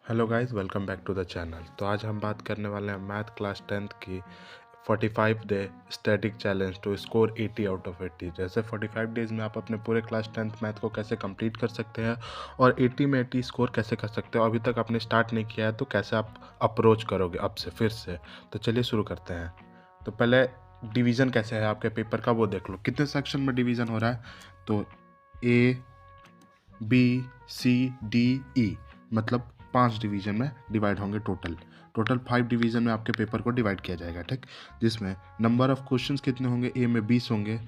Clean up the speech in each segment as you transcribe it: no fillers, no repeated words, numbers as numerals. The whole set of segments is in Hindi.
Hello guys, welcome back to the channel. तो आज हम बात करने वाले हैं मैथ क्लास 10th की 45 day static challenge to score 80 out of 80। जैसे 45 डेज़ में आप अपने पूरे क्लास 10th मैथ को कैसे कंप्लीट कर सकते हैं और 80 में 80 स्कोर कैसे कर सकते हो। अभी तक आपने स्टार्ट नहीं किया है तो कैसे आप अप्रोच करोगे अब से फिर से। तो चलिए शुरू करते हैं। तो पहले डिवीज़न कैसे है आपके पेपर का वो देख लो, कितने सेक्शन में डिवीज़न हो रहा है। तो A B C D E मतलब 5 डिवीज़न में डिवाइड होंगे। टोटल 5 डिवीज़न में आपके पेपर को डिवाइड किया जाएगा, ठीक। जिसमें नंबर ऑफ क्वेश्चंस कितने होंगे, ए में 20 होंगे,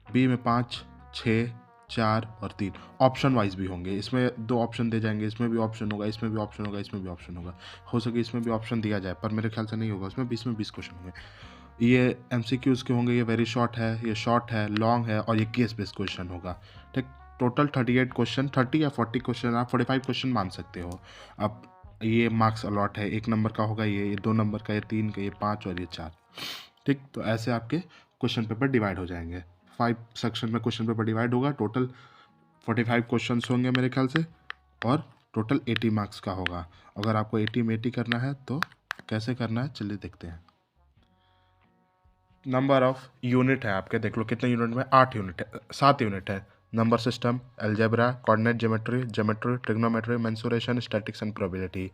बी में 5, 6, 4 और 3। ऑप्शन वाइज भी होंगे, इसमें 2 ऑप्शन दे जाएंगे, इसमें भी ऑप्शन होगा, इसमें भी ऑप्शन होगा, इसमें भी ऑप्शन होगा। हो सके इसमें भी ऑप्शन दिया जाए पर मेरे ख्याल से नहीं होगा। इसमें 20 क्वेश्चन होंगे। ये MCQs के होंगे, ये वेरी शॉर्ट है, ये शॉर्ट है, लॉन्ग है और ये केस बेस्ड क्वेश्चन होगा, ठीक। टोटल 38 क्वेश्चन, 30 या 40 क्वेश्चन, आप 45 क्वेश्चन मान सकते हो। अब ये मार्क्स अलॉट है, 1 नंबर का होगा, ये 2 नंबर का, ये 3 का, ये 5 और ये 4, ठीक। तो ऐसे आपके क्वेश्चन पेपर डिवाइड हो जाएंगे। 5 सेक्शन में क्वेश्चन पेपर डिवाइड होगा। टोटल 45 क्वेश्चन होंगे मेरे ख्याल से और टोटल 80 मार्क्स का होगा। अगर आपको 80 में 80 करना है तो कैसे करना है चलिए देखते हैं। नंबर ऑफ यूनिट है आपके, देख लो कितने यूनिट में, 8 यूनिट है, 7 यूनिट है। Number system, algebra, coordinate geometry, trigonometry, mensuration, statics and probability.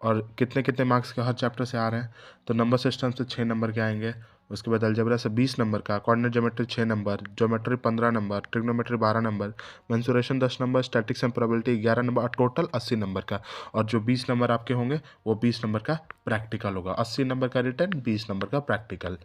और कितने कितने मार्क्स के हर चैप्टर से आ रहे हैं। तो नंबर सिस्टम से 6 नंबर के आएंगे, उसके बाद अलजेब्रा से 20 नंबर का, coordinate geometry 6 number, geometry 15 number, trigonometry 12 number, mensuration 10 number, statics and probability 11 number और टोटल 80 नंबर का। और जो 20 नंबर आपके होंगे वो 20 नंबर का प्रैक्टिकल होगा। 80 नंबर का रिटन, 20 नंबर का प्रैक्टिकल।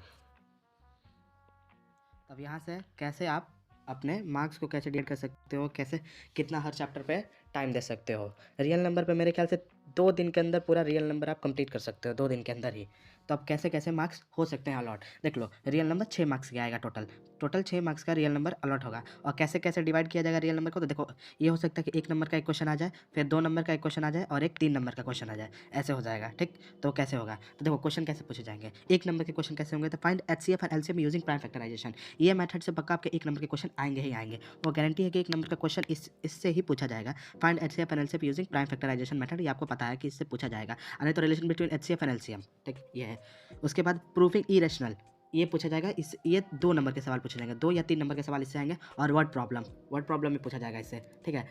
अब यहाँ से कैसे आप अपने मार्क्स को कैसे डिवाइड कर सकते हो, कैसे कितना हर चैप्टर पे टाइम दे सकते हो। रियल नंबर पे मेरे ख्याल से 2 दिन के अंदर पूरा रियल नंबर आप कंप्लीट कर सकते हो, 2 दिन के अंदर ही। तो अब कैसे कैसे मार्क्स हो सकते हैं अलॉट, देख लो। रियल नंबर 6 मार्क्स का आएगा टोटल 6 मार्क्स का रियल नंबर अलॉट होगा। और कैसे कैसे डिवाइड किया जाएगा रियल नंबर को, तो देखो ये हो सकता है कि 1 नंबर का एक क्वेश्चन आ जाए, फिर 2 नंबर का एक क्वेश्चन आ जाए और एक 3 नंबर का क्वेश्चन आ जाए, ऐसे हो जाएगा, ठीक। तो कैसे होगा, तो देखो क्वेश्चन कैसे पूछे जाएंगे। 1 नंबर के क्वेश्चन कैसे होंगे, तो find HCF and LCM using prime factorization. ये मेथड से पक्का आपके 1 नंबर के क्वेश्चन आएंगे ही आएंगे। वो गारंटी है कि 1 नंबर का क्वेश्चन इससे ही पूछा जाएगा। Find HCF and LCM using prime factorization method, ये आपको पता है कि इससे पूछा जाएगा। नहीं तो relation between HCF and LCM, ठीक, ये है। उसके बाद प्रूविंग इरेशनल, ये पूछा जाएगा। इस ये 2 नंबर के सवाल पूछे जाएंगे, 2 या 3 नंबर के सवाल इससे आएंगे। और वर्ड प्रॉब्लम में पूछा जाएगा इससे, ठीक है।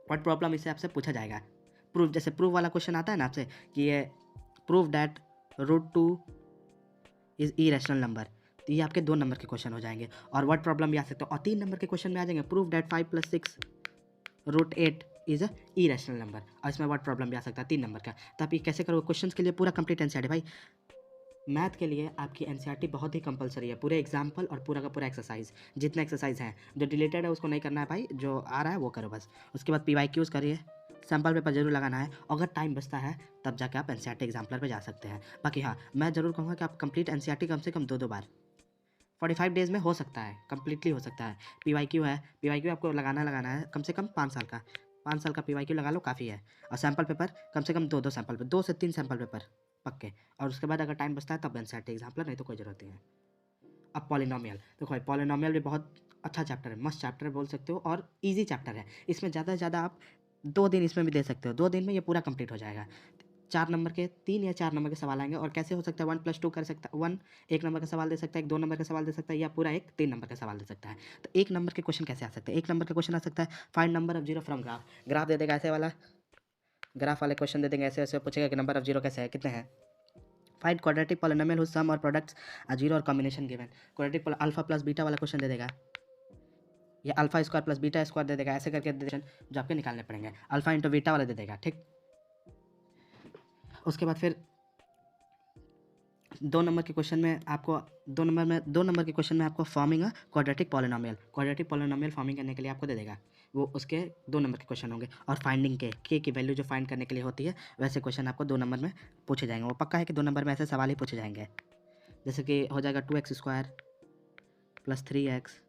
वर्ड प्रॉब्लम इससे आपसे पूछा जाएगा। प्रूफ, जैसे प्रूफ वाला क्वेश्चन आता है ना आपसे कि ये proof that √2 is irrational number, तो ये आपके 2 नंबर के क्वेश्चन हो जाएंगे। और वर्ड प्रॉब्लम भी आ सकते हो। और 3 नंबर के क्वेश्चन में आ जाएंगे proof that 5 + 6 √8 is a irrational number. और इसमें वर्ड प्रॉब्लम भी आ सकता है 3 नंबर का। तो आप ये कैसे करोगे, क्वेश्चंस के लिए पूरा कंप्लीट एनसीईआरटी भाई। मैथ के लिए आपकी एनसीईआरटी बहुत ही कंपलसरी है, पूरे एग्जाम्पल और पूरा का पूरा एक्सरसाइज, जितना एक्सरसाइज है जो डिलीटेड है उसको नहीं करना है भाई, जो आ रहा है वो करो बस। उसके बाद PYQs करिए, सैम्पल पेपर जरूर लगाना है। अगर टाइम बचता है तब जाके आप एनसीईआरटी एग्जाम्पलर पे जा सकते हैं। बाकी हाँ, मैं जरूर कहूँगा कि आप कंप्लीट एनसीईआरटी कम से कम 2-2 बार 45 डेज़ में हो सकता है, कंप्लीटली हो सकता है। PYQ है, PYQ आपको लगाना है कम से कम 5 साल का, 5 साल का PYQ लगा लो, काफ़ी है। और सैम्पल पेपर कम से कम 2-2 सैम्पल पेपर, 2 से 3 सैम्पल पेपर पक्के। और उसके बाद अगर टाइम बचता है तब एनसीईआरटी एग्जाम्पलर, नहीं तो कोई ज़रूरत नहीं है। अब पॉलिनोमियल, देखो भाई पॉलिनोमियल भी बहुत अच्छा चैप्टर है, मस्त चैप्टर बोल सकते हो और ईजी चैप्टर है। इसमें ज़्यादा से ज़्यादा आप 2 दिन इसमें भी दे सकते हो, 2 दिन में ये पूरा कंप्लीट हो जाएगा। 4 नंबर के 3 या 4 नंबर के सवाल आएंगे। और कैसे हो सकता है 1+2 कर सकता है, 1 1 नंबर का सवाल दे सकता है, एक 2 नंबर का सवाल दे सकता है, या पूरा एक 3 नंबर का सवाल दे सकता है। तो 1 नंबर के क्वेश्चन कैसे आ सकते हैं, 1 नंबर का क्वेश्चन आ सकता है find number of zero from graph. Graph दे देगा ऐसे वाला, ग्राफ वाले क्वेश्चन दे देंगे, ऐसे ऐसे पूछेगा कि नंबर ऑफ जीरो कैसे है, कितने हैं। Find quadratic polynomial whose sum और प्रोडक्ट्स आ जीरो और combination given. Quadratic alpha plus beta वाला क्वेश्चन दे देगा, या alpha square plus beta square दे देगा, ऐसे करके जो आपके निकालने पड़ेंगे। अल्फा इंटू बीटा वाला दे देगा, ठीक। उसके बाद फिर 2 नंबर के क्वेश्चन में आपको 2 नंबर के क्वेश्चन में आपको forming a quadratic polynomial forming करने के लिए आपको दे देगा। वो उसके 2 नंबर के क्वेश्चन होंगे। और फाइंडिंग के की वैल्यू जो फाइंड करने के लिए होती है, वैसे क्वेश्चन आपको 2 नंबर में पूछे जाएंगे। वो पक्का है कि 2 नंबर में ऐसे सवाल ही पूछे जाएंगे। जैसे कि हो जाएगा 2x² + 3x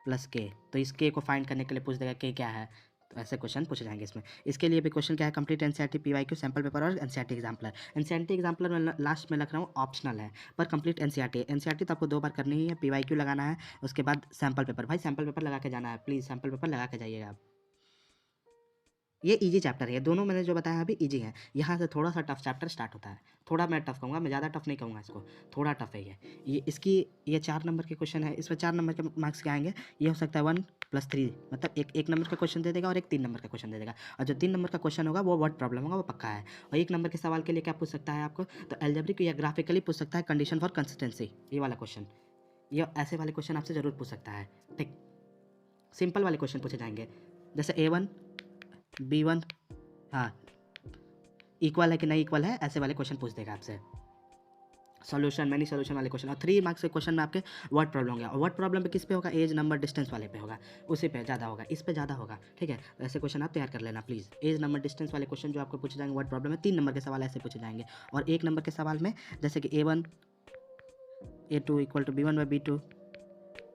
+ k, तो इस k को फाइंड करने के लिए पूछ देगा k क्या है। तो ऐसे क्वेश्चन पूछे जाएंगे इसमें। इसके लिए भी क्वेश्चन क्या है, complete NCERT PYQ sample paper और एनसीईआरटी एग्जाम्पलर। एनसीईआरटी एग्जाम्पलर में लास्ट में लिख रहा हूँ ऑप्शनल है, पर कंप्लीट एनसीईआरटी तो आपको 2 बार करनी ही है। PYQ लगाना है, उसके बाद सैम्पल पेपर। भाई सैम्पल पेपर लगा के जाना है, प्लीज़ सैम्पल पेपर लगा के जाइएगा आप। ये इजी चैप्टर है, दोनों मैंने जो बताया अभी इजी है। यहाँ से थोड़ा सा टफ चैप्टर स्टार्ट होता है, थोड़ा मैं टफ कहूँगा, मैं ज़्यादा टफ नहीं कहूँगा इसको, थोड़ा टफ है ये इसकी ये 4 नंबर के क्वेश्चन है, इसमें 4 नंबर के मार्क्स क्या आएंगे, ये हो सकता है 1+3, मतलब एक नंबर का क्वेश्चन दे देगा और एक 3 नंबर का क्वेश्चन दे देगा, और जो 3 नंबर का क्वेश्चन होगा वो वर्ड प्रॉब्लम होगा, वो पक्का है। और 1 नंबर के सवाल के लिए क्या पूछ सकता है आपको, तो एल्जेब्रिक या ग्राफिकली पूछ सकता है, कंडीशन फॉर कंसिस्टेंसी, ये वाला क्वेश्चन, ये ऐसे वाले क्वेश्चन आपसे ज़रूर पूछ सकता है। ठीक, सिंपल वाले क्वेश्चन पूछे जाएंगे, जैसे A1 B1 हाँ इक्वल है कि नहीं इक्वल है, ऐसे वाले क्वेश्चन पूछ देगा आपसे। सॉल्यूशन, मैनी सॉल्यूशन वाले क्वेश्चन, और 3 मार्क्स के क्वेश्चन में आपके वर्ड प्रॉब्लम होगा, और वर्ड प्रॉब्लम पे किस पे होगा, एज नंबर डिस्टेंस वाले पे होगा, उसी पे ज़्यादा होगा, इस पे ज़्यादा होगा। ठीक है, तो ऐसे क्वेश्चन आप तैयार कर लेना प्लीज़। एज नंबर डिस्टेंस वाले क्वेश्चन जो आपको पूछे जाएंगे वर्ड प्रॉब्लम में, 3 नंबर के सवाल ऐसे पूछे जाएंगे, और 1 नंबर के सवाल में जैसे कि A1 A2 equal to B1 by B2,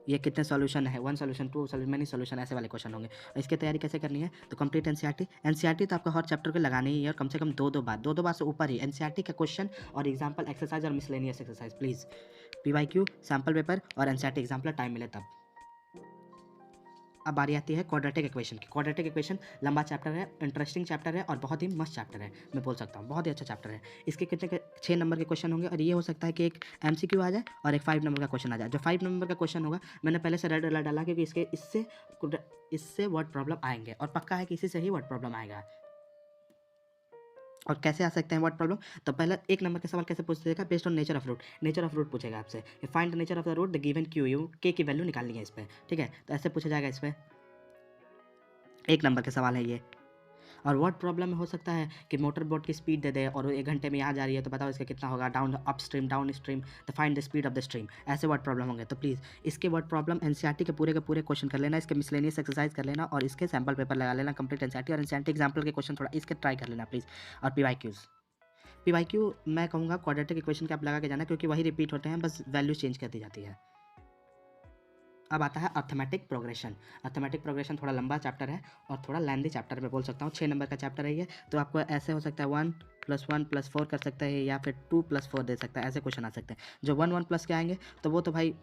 ये कितने सॉल्यूशन है, 1 सॉल्यूशन 2 सॉल्यूशन मैनी सॉल्यूशन, ऐसे वाले क्वेश्चन होंगे। और इसकी तैयारी कैसे करनी है, तो कंप्लीट एनसीईआरटी तो आपको हर चैप्टर के लगाने ही है, और कम से कम 2-2 बार से ऊपर ही एनसीईआरटी का क्वेश्चन और एग्जाम्पल एक्सरसाइज और miscellaneous exercise please. PYQ sample paper और एनसीईआरटी एग्जाम्पल टाइम मिले तब। अब बारी आती है क्वाड्रेटिक इक्वेशन की। क्वाड्रेटिक इक्वेशन लंबा चैप्टर है, इंटरेस्टिंग चैप्टर है और बहुत ही मस्त चैप्टर है, मैं बोल सकता हूँ बहुत ही अच्छा चैप्टर है। इसके कितने के 6 नंबर के क्वेश्चन होंगे, और ये हो सकता है कि एक एमसीक्यू आ जाए और एक 5 नंबर का क्वेश्चन आ जाए। जो 5 नंबर का क्वेश्चन होगा मैंने पहले से रेड अलर्ट डाला, क्योंकि इससे वर्ड प्रॉब्लम आएंगे, और पक्का है कि इसी से ही वर्ड प्रॉब्लम आएगा। और कैसे आ सकते हैं वर्ड प्रॉब्लम, तो पहला 1 नंबर का सवाल कैसे पूछ देगा, based on nature of root, nature of root पूछेगा आपसे, find the nature of the root the given Q U, K की वैल्यू निकालनी है इस पर। ठीक है, तो ऐसे पूछा जाएगा इस पर, 1 नंबर का सवाल है ये। और वर्ड प्रॉब्लम में हो सकता है कि मोटर बोट की स्पीड दे दे और 1 घंटे में यहाँ जा रही है, तो बताओ इसका कितना होगा, down upstream downstream, तो find the speed of the stream, ऐसे वर्ड प्रॉब्लम होंगे। तो प्लीज़ इसके वर्ड प्रॉब्लम एनसीईआरटी के पूरे क्वेश्चन कर लेना, इसके मिसलेनियस एक्सरसाइज कर लेना, और इसके सैम्पल पेपर लगा लेना कंप्लीट एनसीईआरटी, और एनसीईआरटी एग्जाम्पल के क्वेश्चन थोड़ा इसके ट्राई कर लेना प्लीज़। और पीवाईक्यू मैं कहूँगा क्वाड्रेटिक इक्वेशन के आप लगा के जाना, क्योंकि वही रिपीट होते हैं, बस वैल्यू चेंज कर दी जाती है। अब आता है अर्थमेटिक प्रोग्रेशन। अर्थमेटिक प्रोग्रेशन थोड़ा लंबा चैप्टर है और थोड़ा लेंदी चैप्टर मैं बोल सकता हूँ, 6 नंबर का चैप्टर है ये। तो आपको ऐसे हो सकता है 1 + 1 + 4 कर सकता है, या फिर 2 + 4 दे सकता है, ऐसे क्वेश्चन आ सकते हैं। जो 1 1 प्लस के आएंगे तो वो तो भाई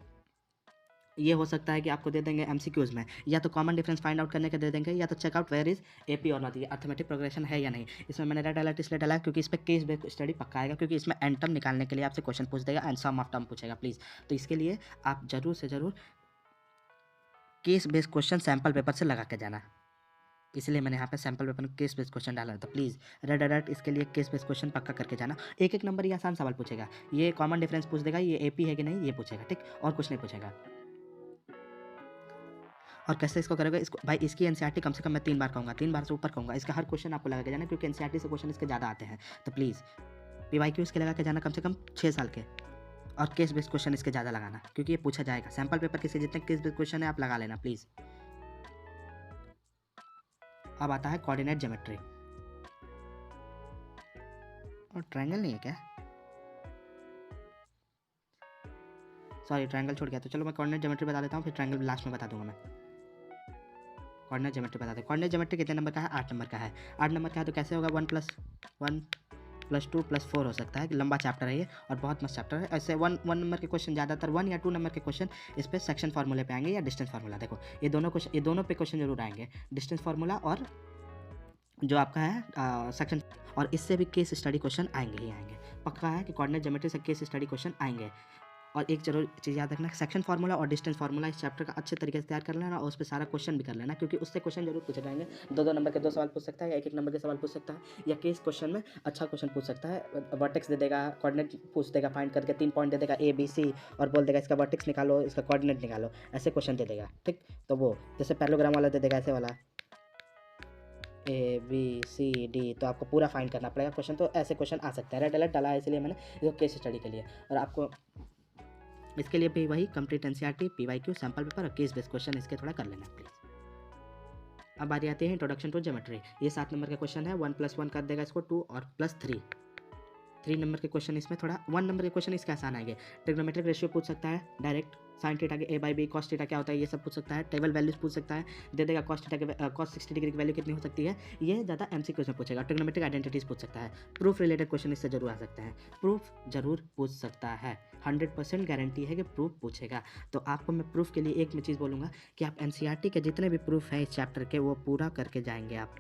ये हो सकता है कि आपको दे देंगे एमसीक्यूज में, या तो कॉमन डिफरेंस फाइंड आउट करने के दे देंगे, या तो चेकआउट वेयर इज एपी और नॉट, ये अर्थमेटिक प्रोग्रेशन है या नहीं। इसमें मैंने रेड अलर्ट इसलिए डाला क्योंकि इस पर केस बेस्ड स्टडी पक्का आएगा, क्योंकि इसमें एंड टर्म निकालने के लिए आपसे क्वेश्चन पूछ देगा एंड सम ऑफ टर्म पूछेगा प्लीज़। तो इसके लिए आप जरूर से ज़रूर case based question sample paper से लगा के जाना, इसलिए मैंने यहाँ पे सैम्पल पेपर में केस बेस्ड क्वेश्चन डाला था। प्लीज़ रेड अलर्ट इसके लिए केस बेस्ड क्वेश्चन पक्का करके जाना। एक नंबर ये आसान सवाल पूछेगा, ये कॉमन डिफरेंस पूछ देगा, ये एपी है कि नहीं ये पूछेगा, ठीक, और कुछ नहीं पूछेगा। और कैसे इसको करोगे, इसको भाई इसकी एनसीईआरटी कम से कम मैं 3 बार कहूँगा, 3 बार से ऊपर कहूँगा, इसका हर क्वेश्चन आपको लगा के जाना, क्योंकि एनसीईआरटी से क्वेश्चन इसके ज़्यादा आते हैं। तो प्लीज़ पीवाईक्यू इसके लगा के जाना कम से कम 6 साल के, और केस बेस्ड क्वेश्चन इसके ज़्यादा लगाना, क्योंकि ये पूछा जाएगा। सैम्पल पेपर के जितने केस बेस्ड क्वेश्चन है आप लगा लेना प्लीज़। अब आता है कोऑर्डिनेट ज्योमेट्री, और ट्रायंगल नहीं है क्या, सॉरी ट्रायंगल छोड़ गया, तो चलो मैं कोऑर्डिनेट ज्योमेट्री बता देता हूँ, फिर ट्रायंगल लास्ट में बता दूंगा मैं। कोऑर्डिनेट ज्योमेट्री बता दें, कोऑर्डिनेट ज्योमेट्री कितने नंबर का है, 8 नंबर का है। 8 नंबर का है तो कैसे होगा, 1 + 1 + 2 + 4 हो सकता है, लंबा चैप्टर है ये और बहुत मस्त चैप्टर है। ऐसे 1 नंबर के क्वेश्चन, ज़्यादातर 1 या 2 नंबर के क्वेश्चन इस पर सेक्शन फार्मूले पे आएंगे या डिस्टेंस फार्मूला। देखो ये दोनों पे क्वेश्चन जरूर आएंगे, डिस्टेंस फार्मूला और जो आपका है सेक्शन, और इससे भी केस स्टडी क्वेश्चन आएंगे ही आएंगे, पक्का है कि कोऑर्डिनेट ज्योमेट्री से केस स्टडी क्वेश्चन आएंगे। और एक जरूर चीज़ याद रखना, सेक्शन फार्मूला और डिस्टेंस फार्मूला इस चैप्टर का अच्छे तरीके से तैयार कर लेना, और उस पर सारा क्वेश्चन भी कर लेना, क्योंकि उससे क्वेश्चन जरूर पूछे जाएंगे। 2-2 नंबर के 2 सवाल पूछ सकता है, या 1-1 नंबर के सवाल पूछ सकता है, या केस क्वेश्चन में अच्छा क्वेश्चन पूछ सकता है। वर्टेक्स दे देगा, कोऑर्डिनेट पूछ देगा, फाइंड करके 3 पॉइंट दे देगा ABC, और बोल देगा इसका वर्टेक्स निकालो, इसका कोऑर्डिनेट निकालो, ऐसे क्वेश्चन दे देगा, ठीक। तो वो जैसे पैरेललोग्राम वाला दे देगा, ऐसे वाला ABCD, तो आपको पूरा फाइंड करना पड़ेगा क्वेश्चन, तो ऐसे क्वेश्चन आ सकते हैं। रेड अलर्ट डाला है इसलिए मैंने इसको केस स्टडी के लिए, और आपको इसके लिए भी वही complete NCERT, PYQ, sample paper और केस बेस्ड क्वेश्चन इसके थोड़ा कर लेना प्लीज़। अब बारी आती है इंट्रोडक्शन टू ज्योमेट्री, ये 7 नंबर का क्वेश्चन है, 1 + 1 कर देगा इसको 2 और +3, 3 नंबर के क्वेश्चन इसमें थोड़ा, 1 नंबर के क्वेश्चन इसके आसान आएंगे। ट्रिग्नोमेट्रिक रेशियो पूछ सकता है डायरेक्ट, साइन थीटा के A/B, कॉस थीटा क्या होता है ये सब पूछ सकता है, टेबल वैल्यूज पूछ सकता है, दे देगा कॉस 60 डिग्री की वैल्यू कितनी हो सकती है, ये ज़्यादा एमसीक्यूज में पूछेगा। ट्रिग्नोमेट्रिक आइडेंटिटीज पूछ सकता है, प्रूफ रिलेटेड क्वेश्चन इससे जरूर आ सकते हैं, प्रूफ जरूर पूछ सकता है, 100% गारंटी है कि प्रूफ पूछेगा। तो आपको मैं प्रूफ के लिए एक मैं चीज़ बोलूँगा कि आप एनसीईआरटी के जितने भी प्रूफ हैं इस चैप्टर के वो पूरा करके जाएंगे आप,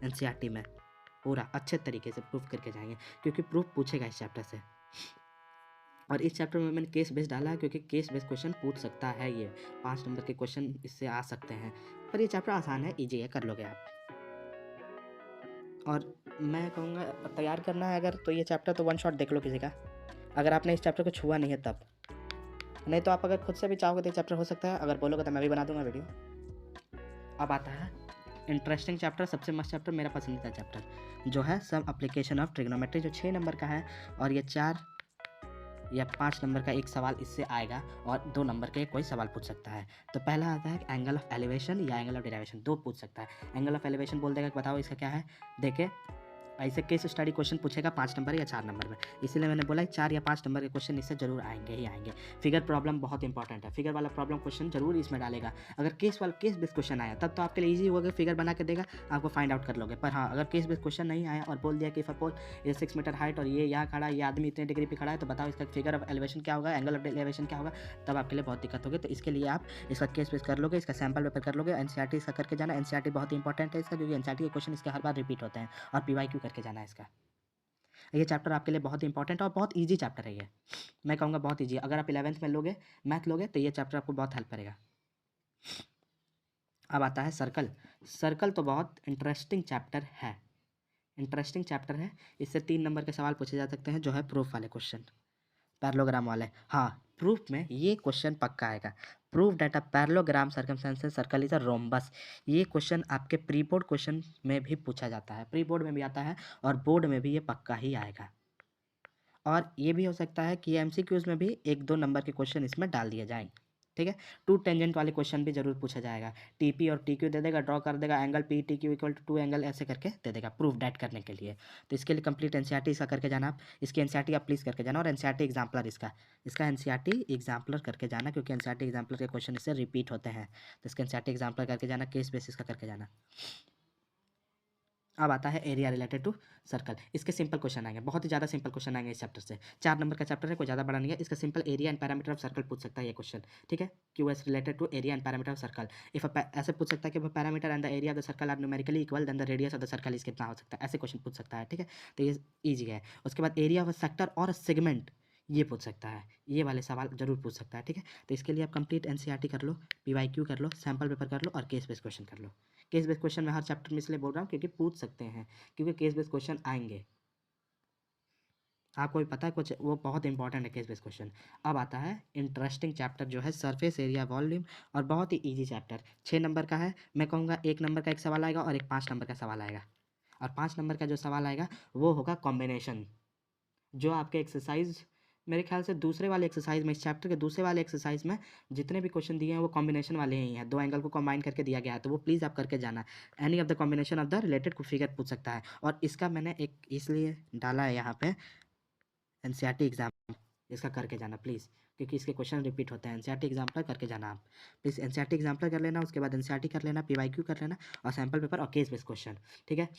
एनसीईआरटी में पूरा अच्छे तरीके से प्रूफ करके जाएंगे, क्योंकि प्रूफ पूछेगा इस चैप्टर से। और इस चैप्टर में मैंने केस बेस्ड डाला है, क्योंकि केस बेस्ड क्वेश्चन पूछ सकता है, ये 5 नंबर के क्वेश्चन इससे आ सकते हैं। पर ये चैप्टर आसान है, ईजी है, कर लोगे आप। और मैं कहूँगा तैयार करना है अगर, तो ये चैप्टर तो वन शॉट देख लो किसी का, अगर आपने इस चैप्टर को छुआ नहीं है तब। नहीं तो आप अगर खुद से भी चाहोगे तो ये चैप्टर हो सकता है, अगर बोलोगे तो मैं भी बना दूंगा वीडियो। अब आता है इंटरेस्टिंग चैप्टर, सबसे मस्त चैप्टर, मेरा पसंदीदा चैप्टर, जो है सम एप्लीकेशन ऑफ ट्रिग्नोमेट्री, जो 6 नंबर का है। और ये 4 या 5 नंबर का एक सवाल इससे आएगा, और 2 नंबर के कोई सवाल पूछ सकता है। तो पहला आता है एंगल ऑफ एलिवेशन या एंगल ऑफ डेरिवेशन, 2 पूछ सकता है। एंगल ऑफ एलिवेशन बोल देगा कि बताओ इसका क्या है। देखे ऐसे केस स्टडी क्वेश्चन पूछेगा 5 नंबर या 4 नंबर में, इसीलिए मैंने बोला 4 या 5 नंबर के क्वेश्चन इससे जरूर आएंगे ही आएंगे। फिगर प्रॉब्लम बहुत इंपॉर्टेंट है, फिगर वाला प्रॉब्लम क्वेश्चन जरूर इसमें डालेगा। अगर केस बेस्ड क्वेश्चन आया तब तो आपके लिए ईजी होगा, फिगर बना के देगा, आपको फाइंड आउट कर लोगे। पर हाँ, अगर केस बेस्ड क्वेश्चन नहीं आया और बोल दिया कि सपोज ये 6 मीटर हाइट और ये यहाँ खड़ा है, ये आदमी इतने डिग्री पे खड़ा है, तो बताओ इसका फिगर ऑफ एलिवेशन क्या होगा, एंगल ऑफ एलिवेशन क्या होगा, तब आपके लिए बहुत दिक्कत होगी। तो इसके लिए आप इसका केस बेस्ड कर लोगे, इसका सैम्पल पेपर कर लोगे, एनसीईआरटी इसका करके जाना। एनसीईआरटी बहुत इंपॉर्टेंट है इसका, क्योंकि एनसीईआरटी के क्वेश्चन इसके हर बार रिपीट होते हैं, और पीवाईक्यू करके जाना है इसका। ये चैप्टर आपके लिए बहुत इंपॉर्टेंट है और बहुत इजी चैप्टर है ये, मैं कहूँगा बहुत इजी। अगर आप 11th में लोगे मैथ लोगे तो ये चैप्टर आपको बहुत हेल्प करेगा। अब आता है सर्कल। सर्कल तो बहुत इंटरेस्टिंग चैप्टर है, इंटरेस्टिंग चैप्टर है। इससे 3 नंबर के सवाल पूछे जा सकते हैं, जो है प्रूफ वाले क्वेश्चन, पैरेललोग्राम वाले। हाँ, प्रूफ में ये क्वेश्चन पक्का आएगा। Proof data parallelogram circumstances circle is a rhombus, ये क्वेश्चन आपके प्री बोर्ड क्वेश्चन में भी पूछा जाता है, प्री बोर्ड में भी आता है और बोर्ड में भी ये पक्का ही आएगा। और ये भी हो सकता है कि एमसीक्यूज में भी 1-2 नंबर के क्वेश्चन इसमें डाल दिए जाएँ, ठीक है। 2 टेंजेंट वाले क्वेश्चन भी जरूर पूछा जाएगा, टीपी और टीक्यू दे देगा, ड्रॉ कर देगा angle P T Q equal to 2 angle, ऐसे करके दे देगा प्रूफ डेट करने के लिए। तो इसके लिए कंप्लीट एनसीईआरटी इसका करके जाना आप, इसकी एनसीईआरटी आप प्लीज़ करके जाना, और एनसीईआरटी एग्जाम्पलर इसका एनसीईआरटी एग्जाम्पलर करके जाना, क्योंकि एनसीईआरटी एग्जाम्पलर के क्वेश्चन इससे रिपीट होते हैं। तो इसका एनसीईआरटी एग्जाम्पलर करके जाना, केस बेसिस का करके जाना। अब आता है एरिया रिलेटेड टू सर्कल, इसके सिंपल क्वेश्चन आएंगे, बहुत ही ज़्यादा सिंपल क्वेश्चन आएंगे इस चैप्टर से। 4 नंबर का चैप्टर है, कोई ज़्यादा बड़ा नहीं है। इसका simple area and parameter of circle पूछ सकता है ये क्वेश्चन, ठीक है। QS related to area and parameter of circle, if ऐसे पूछ सकता है कि parameter and the area of the circle are numerically equal, then the radius of the circle is कितना हो सकता है, ऐसे क्वेश्चन पूछ सकता है, ठीक है। तो ये ईजी है। उसके बाद एरिया ऑफ सेक्टर और सेगमेंट, ये पूछ सकता है, ये वाले सवाल जरूर पूछ सकता है, ठीक है। तो इसके लिए आप कंप्लीट एनसीईआरटी कर लो, पीवाईक्यू कर लो, सैम्पल पेपर कर लो, और केस बेस्ड क्वेश्चन कर लो। केस बेस्ड क्वेश्चन मैं हर चैप्टर में इसलिए बोल रहा हूँ क्योंकि पूछ सकते हैं, क्योंकि केस बेस्ड क्वेश्चन आएंगे, आपको भी पता है कुछ, वो बहुत इंपॉर्टेंट है केस बेस्ड क्वेश्चन। अब आता है इंटरेस्टिंग चैप्टर, जो है सरफेस एरिया वॉल्यूम, और बहुत ही इजी चैप्टर, 6 नंबर का है। मैं कहूँगा 1 नंबर का एक सवाल आएगा और एक 5 नंबर का सवाल आएगा, और 5 नंबर का जो सवाल आएगा वो होगा कॉम्बिनेशन, जो आपके एक्सरसाइज, मेरे ख्याल से दूसरे वाले एक्सरसाइज में, इस चैप्टर के दूसरे वाले एक्सरसाइज में जितने भी क्वेश्चन दिए हैं वो कॉम्बिनेशन वाले ही हैं, 2 एंगल को कंबाइन करके दिया गया है, तो वो प्लीज़ आप करके जाना। Any of the combination of the related को फिगर पूछ सकता है, और इसका मैंने एक इसलिए डाला है यहाँ पे एनसीईआरटी एग्जाम, इसका करके जाना प्लीज़, क्योंकि इसके क्वेश्चन रिपीट होते हैं। एनसीईआरटी एग्जाम्पलर करके जाना आप प्लीज़, एनसीईआरटी एग्जाम्पलर कर लेना, उसके बाद एनसीईआरटी कर लेना, पीवाईक्यू कर लेना, और सैम्पल पेपर और केस बेस्ड क्वेश्चन, ठीक है।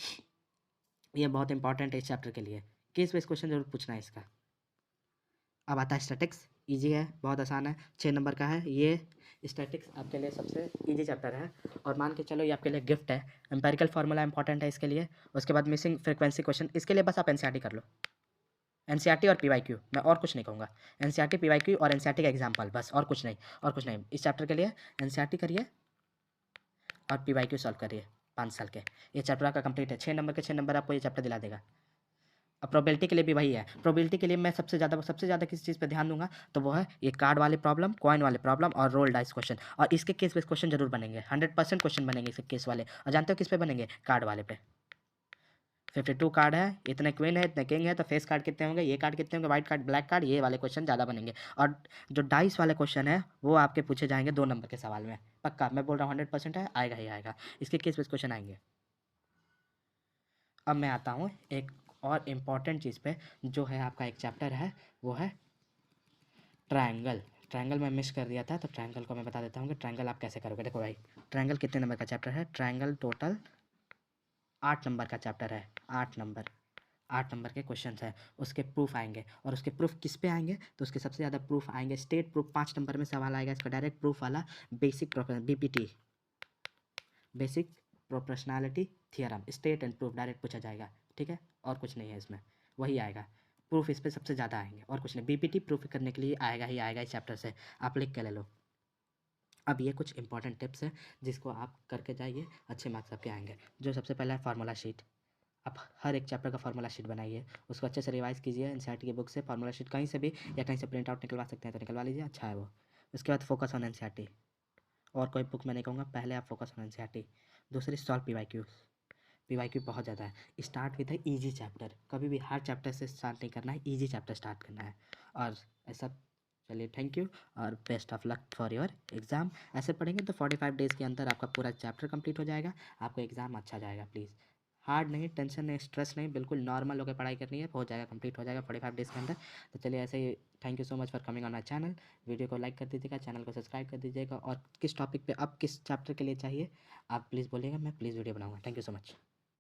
ये बहुत इंपॉर्टेंट है इस चैप्टर के लिए, केस बेस्ड क्वेश्चन जरूर पूछना है इसका। अब आता है स्टैटिक्स, इजी है, बहुत आसान है, 6 नंबर का है ये। स्टैटिक्स आपके लिए सबसे इजी चैप्टर है, और मान के चलो ये आपके लिए गिफ्ट है। एम्पेरिकल फार्मूला इंपॉर्टेंट है इसके लिए, उसके बाद मिसिंग फ्रीक्वेंसी क्वेश्चन, इसके लिए बस आप एनसीईआरटी कर लो, एनसीईआरटी और पीवाईक्यू, मैं और कुछ नहीं कहूँगा। एनसीईआरटी, पीवाईक्यू और एनसीईआरटी का एग्जाम्पल, बस, और कुछ नहीं, और कुछ नहीं। इस चैप्टर के लिए एनसीईआरटी करिए और पीवाईक्यू सॉल्व करिए 5 साल के, ये चैप्टर आपका कंप्लीट है। 6 नंबर के 6 नंबर आपको ये चैप्टर दिला देगा। अब प्रोबेबिलिटी के लिए भी वही है, प्रोबेबिलिटी के लिए मैं सबसे ज़्यादा किस चीज़ पे ध्यान दूंगा, तो वो है ये कार्ड वाले प्रॉब्लम, कॉइन वाले प्रॉब्लम, और रोल डाइस क्वेश्चन, और इसके केस बेस्ड क्वेश्चन जरूर बनेंगे, 100% क्वेश्चन बनेंगे इसके केस वाले। और जानते हो किस पे बनेंगे? कार्ड वाले पे। 52 कार्ड है, इतने क्वीन है, इतने किंग है, तो फेस कार्ड कितने होंगे, ये कार्ड कितने होंगे, व्हाइट कार्ड, ब्लैक कार्ड, ये वाले क्वेश्चन ज़्यादा बनेंगे। और जो डाइस वाले क्वेश्चन है वो आपके पूछे जाएंगे 2 नंबर के सवाल में, पक्का मैं बोल रहा हूँ, 100% है, आएगा ही आएगा, इसके केस बेस्ड क्वेश्चन आएंगे। अब मैं आता हूँ एक और इम्पॉर्टेंट चीज़ पे, जो है आपका एक चैप्टर है, वो है ट्रायंगल। ट्रायंगल मैं मिस कर दिया था, तो ट्रायंगल को मैं बता देता हूँ कि ट्रायंगल आप कैसे करोगे। देखो भाई, ट्रायंगल कितने नंबर का चैप्टर है? ट्रायंगल टोटल 8 नंबर का चैप्टर है, 8 नंबर के क्वेश्चन है, उसके प्रूफ आएंगे। और उसके प्रूफ किस पे आएंगे? तो उसके सबसे ज़्यादा प्रूफ आएंगे स्टेट प्रूफ, 5 नंबर में सवाल आएगा इसका डायरेक्ट प्रूफ वाला, basic BPT, basic proportionality theorem, state and proof direct पूछा जाएगा, ठीक है, और कुछ नहीं है इसमें, वही आएगा। प्रूफ इस पे सबसे ज़्यादा आएंगे और कुछ नहीं। बीपीटी प्रूफ करने के लिए आएगा ही आएगा इस चैप्टर से, आप लिख के ले लो। अब ये कुछ इंपॉर्टेंट टिप्स हैं जिसको आप करके जाइए, अच्छे मार्क्स आपके आएंगे। जो सबसे पहला है फार्मूला शीट। आप हर एक चैप्टर का फार्मूला शीट बनाइए, उसको अच्छे से रिवाइज कीजिए एनसीईआरटी की बुक से। फार्मूला शीट कहीं से भी या कहीं से प्रिंट आउट निकलवा सकते हैं तो निकलवा लीजिए, अच्छा है वो। उसके बाद फोकस ऑन एनसीईआरटी, और कोई बुक मैं नहीं कहूँगा, पहले आप फोकस ऑन एनसीईआरटी। दूसरी सॉल्व पीवाईक्यू, पीवाईक्यू बहुत ज़्यादा है। Start with the easy chapter, कभी भी हार्ड चैप्टर से स्टार्ट नहीं करना है, ईजी चैप्टर स्टार्ट करना है। और ऐसा, चलिए थैंक यू और best of luck for your exam. ऐसे पढ़ेंगे तो 45 डेज़ के अंदर आपका पूरा चैप्टर कंप्लीट हो जाएगा, आपका एग्ज़ाम अच्छा जाएगा। प्लीज़ हार्ड नहीं, टेंशन नहीं, स्ट्रेस नहीं, बिल्कुल नॉर्मल होकर पढ़ाई करनी है, हो जाएगा, कंप्लीट हो जाएगा 45 डेज़ के अंदर। तो चलिए ऐसे ही, thank you so much for coming on my channel. Video को लाइक कर दीजिएगा, चैनल को सब्सक्राइब कर दीजिएगा, और किस टॉपिक पे अब किस चैप्टर के लिए चाहिए आप प्लीज़ बोलिएगा, मैं प्लीज़ वीडियो बनाऊँगा। Thank you so much.